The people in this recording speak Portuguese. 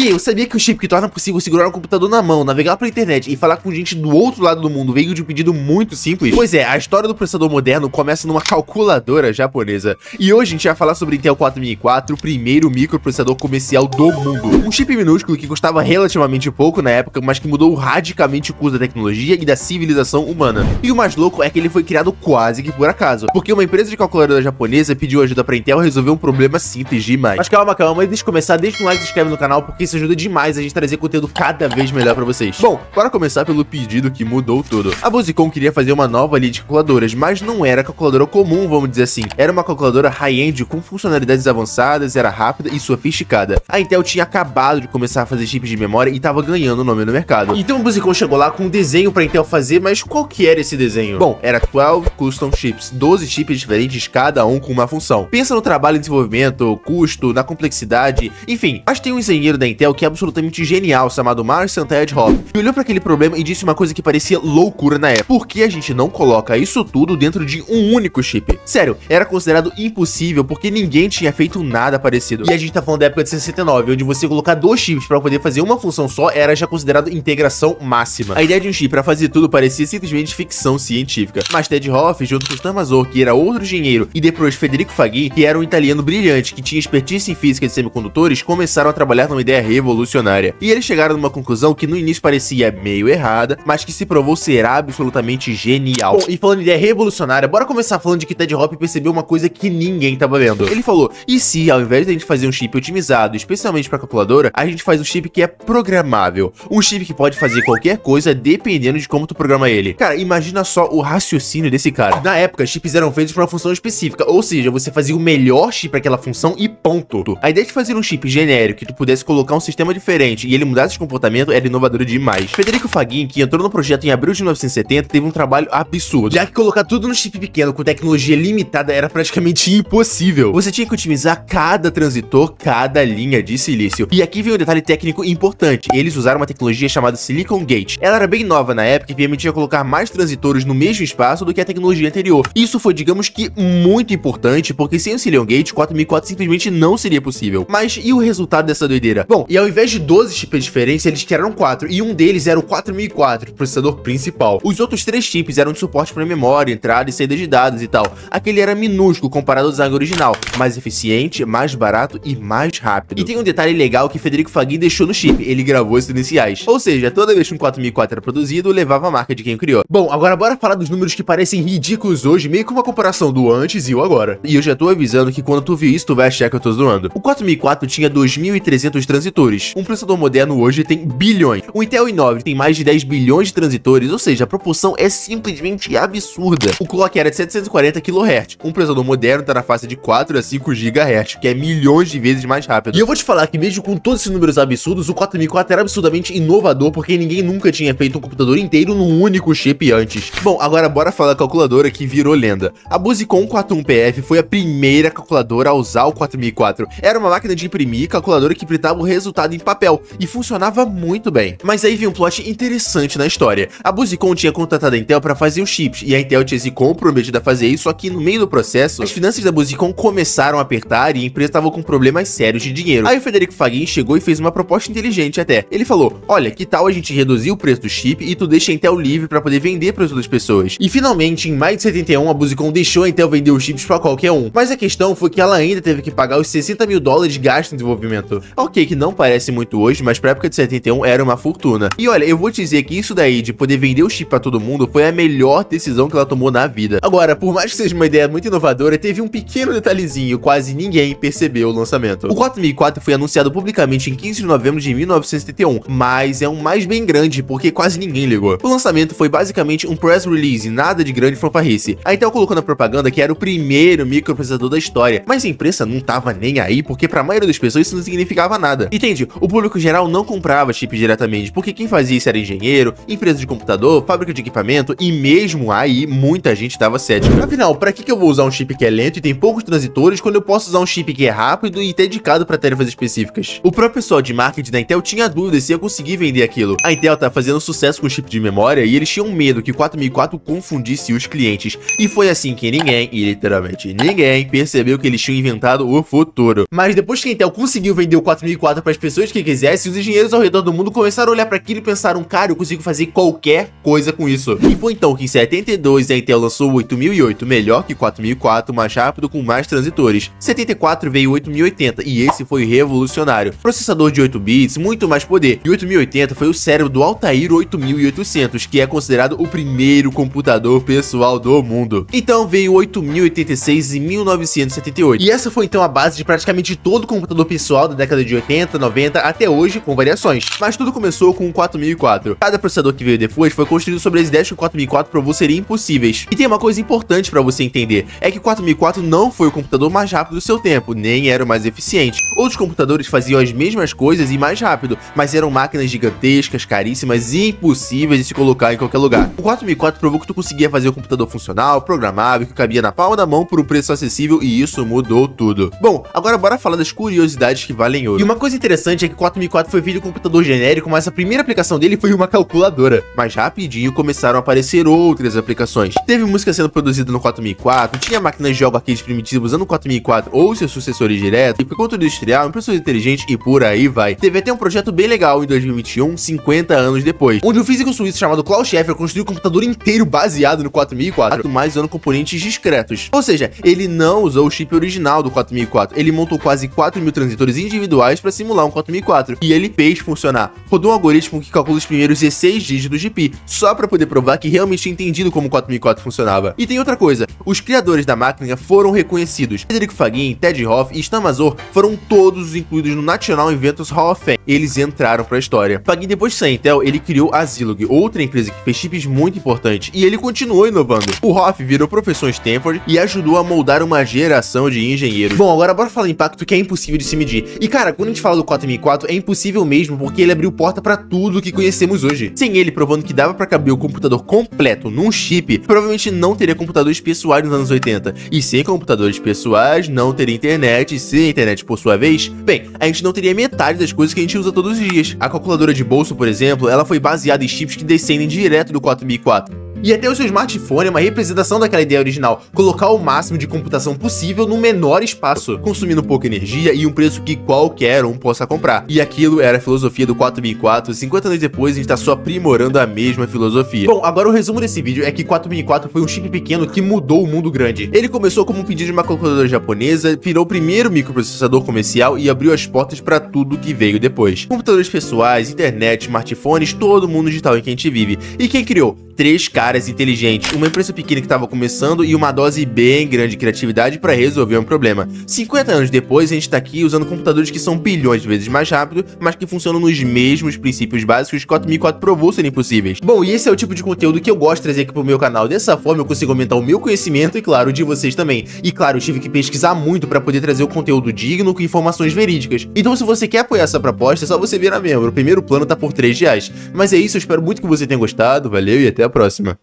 E eu sabia que o chip que torna possível segurar um computador na mão, navegar pela internet e falar com gente do outro lado do mundo veio de um pedido muito simples? Pois é, a história do processador moderno começa numa calculadora japonesa. E hoje a gente vai falar sobre Intel 4004, o primeiro microprocessador comercial do mundo. Um chip minúsculo que custava relativamente pouco na época, mas que mudou radicalmente o curso da tecnologia e da civilização humana. E o mais louco é que ele foi criado quase que por acaso, porque uma empresa de calculadora japonesa pediu ajuda pra Intel resolver um problema simples demais. Mas calma, deixa eu começar, deixa um like e se inscreve no canal, porque isso ajuda demais a gente trazer conteúdo cada vez melhor pra vocês. Bom, bora começar pelo pedido que mudou tudo. A Busicom queria fazer uma nova linha de calculadoras, mas não era calculadora comum, vamos dizer assim. Era uma calculadora high-end com funcionalidades avançadas, era rápida e sofisticada. A Intel tinha acabado de começar a fazer chips de memória e tava ganhando nome no mercado. Então a Busicom chegou lá com um desenho pra Intel fazer, mas qual que era esse desenho? Bom, era 12 custom chips, 12 chips diferentes, cada um com uma função. Pensa no trabalho de desenvolvimento, custo, na complexidade, enfim. Mas tem um engenheiro da Intel que é absolutamente genial, chamado Marcel Tedhoff, que olhou para aquele problema e disse uma coisa que parecia loucura na época. Por que a gente não coloca isso tudo dentro de um único chip? Sério, era considerado impossível porque ninguém tinha feito nada parecido. E a gente tá falando da época de 69, onde você colocar dois chips para poder fazer uma função só era já considerado integração máxima. A ideia de um chip para fazer tudo parecia simplesmente ficção científica. Mas Tedhoff, junto com Tamazor, que era outro engenheiro, e depois Federico Fagin, que era um italiano brilhante que tinha expertise em física de semicondutores, começaram a trabalhar numa ideia revolucionária. E eles chegaram numa conclusão que no início parecia meio errada, mas que se provou ser absolutamente genial. Bom, e falando em ideia revolucionária, bora começar falando de que Tedhoff percebeu uma coisa que ninguém tava vendo. Ele falou, e se ao invés de a gente fazer um chip otimizado, especialmente para calculadora, a gente faz um chip que é programável. Um chip que pode fazer qualquer coisa dependendo de como tu programa ele. Cara, imagina só o raciocínio desse cara. Na época, chips eram feitos para uma função específica, ou seja, você fazia o melhor chip para aquela função e ponto. A ideia de fazer um chip genérico que tu pudesse colocar um sistema diferente e ele mudasse de comportamento era inovadora demais. Federico Fagin, que entrou no projeto em abril de 1970, teve um trabalho absurdo, já que colocar tudo no chip pequeno com tecnologia limitada era praticamente impossível. Você tinha que otimizar cada transitor, cada linha de silício. E aqui vem um detalhe técnico importante. Eles usaram uma tecnologia chamada Silicon Gate. Ela era bem nova na época e permitia colocar mais transitores no mesmo espaço do que a tecnologia anterior. Isso foi, digamos que, muito importante, porque sem o Silicon Gate, 4004 simplesmente não seria possível. Mas e o resultado dessa doideira? Bom, e ao invés de 12 chips diferentes, eles criaram 4, e um deles era o 4004, o processador principal. Os outros 3 chips eram de suporte para memória, entrada e saída de dados e tal. Aquele era minúsculo comparado ao design original, mais eficiente, mais barato e mais rápido. E tem um detalhe legal que Federico Fagin deixou no chip, ele gravou as iniciais. Ou seja, toda vez que um 4004 era produzido, levava a marca de quem o criou. Bom, agora bora falar dos números que parecem ridículos hoje, meio que uma comparação do antes e o agora. E eu já tô avisando que quando tu viu isso, tu vai achar que eu tô zoando. O 4004 tinha 2.300 transitores. Um processador moderno hoje tem bilhões. O Intel i9 tem mais de 10 bilhões de transitores, ou seja, a proporção é simplesmente absurda. O clock era de 740 kHz. Um processador moderno tá na faixa de 4 a 5 GHz, que é milhões de vezes mais rápido. E eu vou te falar que mesmo com todos esses números absurdos, o 4004 era absurdamente inovador, porque ninguém nunca tinha feito um computador inteiro num único chip antes. Bom, agora bora falar da calculadora que virou lenda. A Busicom 41PF foi a primeira calculadora a usar o 4004. Era uma máquina de imprimir, calculadora que pritava o resultado em papel, e funcionava muito bem. Mas aí vem um plot interessante na história. A Busicom tinha contratado a Intel para fazer os chips, e a Intel tinha se comprometido a fazer isso, só que no meio do processo, as finanças da Busicom começaram a apertar e a empresa estava com problemas sérios de dinheiro. Aí o Federico Fagin chegou e fez uma proposta inteligente até. Ele falou, olha, que tal a gente reduzir o preço do chip e tu deixa a Intel livre para poder vender para as outras pessoas. E finalmente, em maio de 71, a Busicom deixou a Intel vender os chips para qualquer um. Mas a questão foi que ela ainda teve que pagar os 60 mil dólares de gasto em desenvolvimento. Ok, que não parece muito hoje, mas pra época de 71 era uma fortuna. E olha, eu vou te dizer que isso daí de poder vender o chip pra todo mundo foi a melhor decisão que ela tomou na vida. Agora, por mais que seja uma ideia muito inovadora, teve um pequeno detalhezinho, quase ninguém percebeu o lançamento. O 4004 foi anunciado publicamente em 15 de novembro de 1971, mas é um mais bem grande porque quase ninguém ligou. O lançamento foi basicamente um press release, nada de grande fanfarrice. A Intel colocou na propaganda que era o primeiro microprocessador da história, mas a imprensa não tava nem aí, porque pra maioria das pessoas isso não significava nada. Entende? O público geral não comprava chip diretamente, porque quem fazia isso era engenheiro, empresa de computador, fábrica de equipamento, e mesmo aí muita gente tava cética. Afinal, pra que eu vou usar um chip que é lento e tem poucos transitores quando eu posso usar um chip que é rápido e dedicado pra tarefas específicas? O próprio pessoal de marketing da Intel tinha dúvidas se ia conseguir vender aquilo. A Intel tá fazendo sucesso com o chip de memória e eles tinham medo que o 4004 confundisse os clientes. E foi assim que ninguém, e literalmente ninguém, percebeu que eles tinham inventado o futuro. Mas depois que a Intel conseguiu vender o 4004 para as pessoas que quisessem, os engenheiros ao redor do mundo começaram a olhar para aquilo e pensaram, cara, eu consigo fazer qualquer coisa com isso. E foi então que em 72 a Intel lançou o 8008, melhor que 4004, mais rápido, com mais transitores. Em 74 veio o 8080 e esse foi revolucionário. Processador de 8 bits, muito mais poder. E o 8080 foi o cérebro do Altair 8800, que é considerado o primeiro computador pessoal do mundo. Então veio o 8086 em 1978. E essa foi então a base de praticamente todo computador pessoal da década de 80, 90 até hoje, com variações. Mas tudo começou com o 4004. Cada processador que veio depois foi construído sobre as ideias que o 4004 provou serem impossíveis. E tem uma coisa importante para você entender, é que o 4004 não foi o computador mais rápido do seu tempo, nem era o mais eficiente. Outros computadores faziam as mesmas coisas e mais rápido, mas eram máquinas gigantescas, caríssimas e impossíveis de se colocar em qualquer lugar. O 4004 provou que tu conseguia fazer o computador funcional, programável, que cabia na palma da mão por um preço acessível, e isso mudou tudo. Bom, agora bora falar das curiosidades que valem ouro. E uma coisa interessante é que o 4004 foi feito um computador genérico, mas a primeira aplicação dele foi uma calculadora. Mas rapidinho começaram a aparecer outras aplicações. Teve música sendo produzida no 4004, tinha máquinas de jogo arcade primitivas usando o 4004 ou seus sucessores diretos, e foi controle industrial, impressora inteligente e por aí vai. Teve até um projeto bem legal em 2021, 50 anos depois, onde um físico suíço chamado Klaus Schäfer construiu um computador inteiro baseado no 4004, mas usando componentes discretos. Ou seja, ele não usou o chip original do 4004, ele montou quase 4.000 transitores individuais para simular um 4004, e ele fez funcionar. Rodou um algoritmo que calcula os primeiros 16 dígitos de pi, só para poder provar que realmente tinha entendido como o 4004 funcionava. E tem outra coisa, os criadores da máquina foram reconhecidos. Frederico Fagin, Ted Hoff e Stan Mazur foram todos incluídos no National Inventors Hall of Fame. Eles entraram para a história. Fagin, depois de sair da Intel, ele criou a Zilog, outra empresa que fez chips muito importantes, e ele continuou inovando. O Hoff virou professor em Stanford e ajudou a moldar uma geração de engenheiros. Bom, agora bora falar do impacto que é impossível de se medir. E cara, quando a gente fala do 4004, é impossível mesmo, porque ele abriu porta para tudo que conhecemos hoje. Sem ele provando que dava para caber o computador completo num chip, provavelmente não teria computadores pessoais nos anos 80. E sem computadores pessoais, não teria internet. E sem a internet, por sua vez, bem, a gente não teria metade das coisas que a gente usa todos os dias. A calculadora de bolso, por exemplo, ela foi baseada em chips que descendem direto do 4004. E até o seu smartphone é uma representação daquela ideia original, colocar o máximo de computação possível no menor espaço, consumindo pouca energia e um preço que qualquer um possa comprar. E aquilo era a filosofia do 4004, 50 anos depois a gente tá só aprimorando a mesma filosofia. Bom, agora o resumo desse vídeo é que 4004 foi um chip pequeno que mudou o mundo grande. Ele começou como um pedido de uma calculadora japonesa, virou o primeiro microprocessador comercial e abriu as portas para tudo que veio depois. Computadores pessoais, internet, smartphones, todo o mundo digital em que a gente vive. E quem criou? 3 caras inteligentes, uma empresa pequena que estava começando e uma dose bem grande de criatividade para resolver um problema. 50 anos depois, a gente tá aqui usando computadores que são bilhões de vezes mais rápido, mas que funcionam nos mesmos princípios básicos que o 4004 provou serem impossíveis. Bom, e esse é o tipo de conteúdo que eu gosto de trazer aqui pro meu canal. Dessa forma eu consigo aumentar o meu conhecimento e, claro, o de vocês também. E, claro, eu tive que pesquisar muito para poder trazer o conteúdo digno com informações verídicas. Então, se você quer apoiar essa proposta, é só você virar membro. O primeiro plano tá por R$3. Mas é isso, eu espero muito que você tenha gostado, valeu e até a próxima.